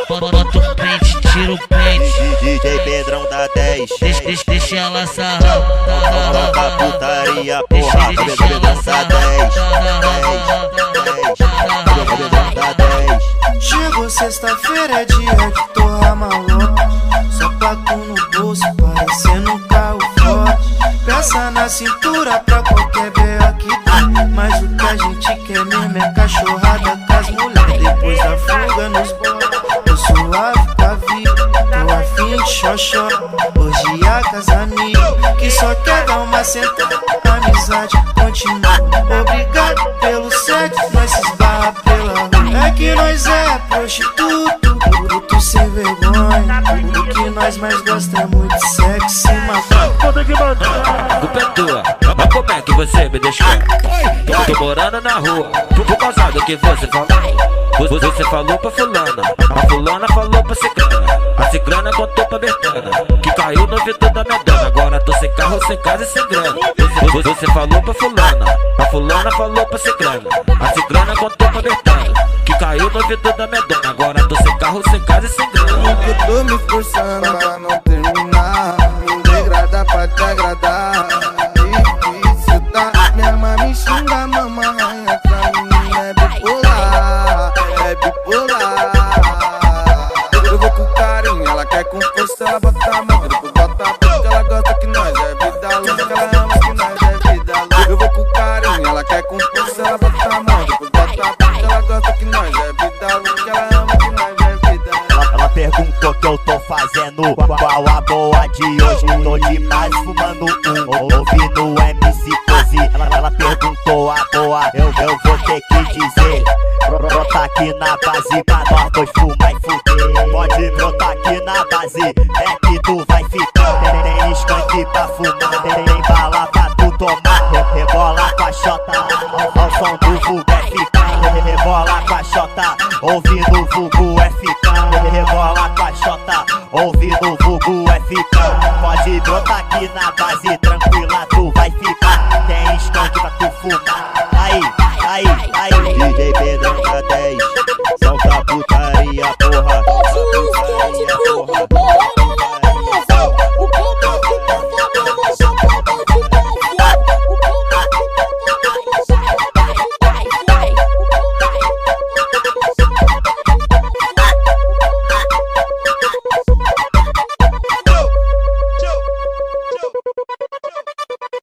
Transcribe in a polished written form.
bota o print, tira o print. DJ Pedrão da 10. Deixa ela sarrar. Toca putaria, porra. Deixa ela sarrar. Pedrão da 10. Chegou sexta-feira, é dia de torrar malote. Sapato no bolso, parecendo um carro forte. Peça na cintura pra qualquer B.O. que dá. Mas o que a gente quer mesmo é cachorrada com as mulheres. Depois da fuga nos bolos, tô suave com a vida. Tô afim de xoxó, hoje a casa amiga que só quer dar uma sentada. Amizade continua. Obrigado pelo sexo, nós se esbarra pela rua. É que nós é prostituto, bruto sem vergonha. O que nós mais gosta é muito sexo e maconha. Culpa é tua, mas como é que você me deixou? Eu tô morando na rua, por causa do que você falou. Você falou pra fulana, a fulana falou pra ciclana. A ciclana contou pra Bertana, que caiu no vidro da minha dona. Agora tô sem carro, sem casa e sem grana. Você falou pra fulana, a fulana falou pra ciclana. A ciclana contou pra Bertana, que caiu no vidro da minha dona. Agora tô sem carro, sem casa e sem grana. Eu tô me esforçando pra não terminar, me degradar pra te agradar. Difícil tá, minha mãe me xinga, mamãe. Essa menina é bipolar, é bipolar. Eu vou com carinho, ela quer com força, ela bota a mão. Depois bota a boca, ela gosta que nós é vida louca, ela ama que nós é vida louca. Eu vou com carinho, ela quer com força, ela bota a mão. Depois bota a boca, ela gosta que nós é vida louca, ela ama que nós é vida louca. Ela perguntou o que eu tô fazendo, qual a boa de hoje. Tô de base fumando ouvindo MC Pose. Ela perguntou a boa, eu vou ter que dizer. Brota aqui na base pra nós dois fumar e fuder. Pode brotar aqui na base, é que tu vai ficar. Tem skunk pra fumar, tem bala pra tu tomar. Rebola com a xota, ao som do vulgo é ficar. Rebola com a xota, ouvindo o vulgo é ficar. Rebola com a xota, ouvindo o vulgo é ficar. Pode brotar aqui na base, tranquila tu vai ficar. Tem skunk pra tu fumar.